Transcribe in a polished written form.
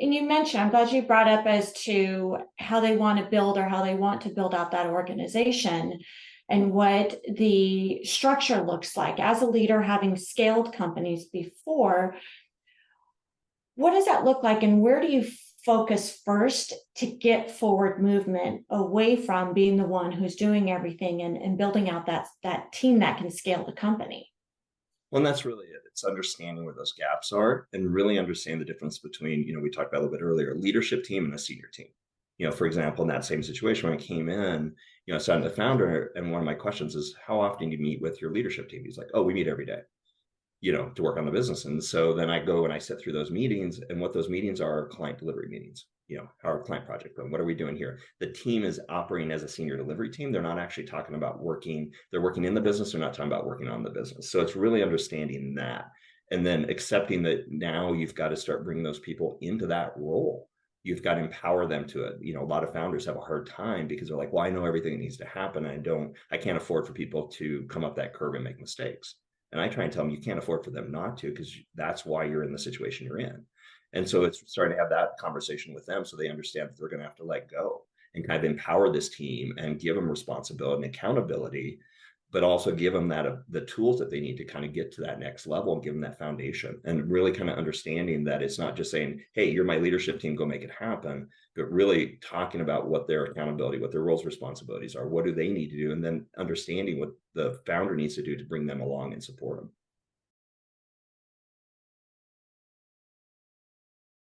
And you mentioned, I'm glad you brought up as to how they want to build or how they want to build out that organization and what the structure looks like. As a leader, having scaled companies before, what does that look like, and where do you focus first to get forward movement away from being the one who's doing everything and building out that team that can scale the company? Well, and that's really it. It's understanding where those gaps are and really understand the difference between, we talked about a little bit earlier, a leadership team and a senior team. For example, in that same situation, when I came in, I was talking to the founder, and one of my questions is, how often do you meet with your leadership team? He's like, oh, we meet every day, to work on the business. And so then I go and I sit through those meetings, and what those meetings are client delivery meetings. How our client project going? What are we doing here? The team is operating as a senior delivery team. They're not actually talking about working. They're working in the business. They're not talking about working on the business. So it's really understanding that, and then accepting that now you've got to start bringing those people into that role. You've got to empower them to it. A lot of founders have a hard time because they're like, well, I know everything that needs to happen. I can't afford for people to come up that curve and make mistakes. And I try and tell them, you can't afford for them not to, because that's why you're in the situation you're in. And so it's starting to have that conversation with them so they understand that they're going to have to let go and kind of empower this team and give them responsibility and accountability, but also give them the tools that they need to kind of get to that next level and give them that foundation, and really kind of understanding that it's not just saying, hey, you're my leadership team, go make it happen, but really talking about what their accountability, what their roles, responsibilities are, what do they need to do, and then understanding what the founder needs to do to bring them along and support them.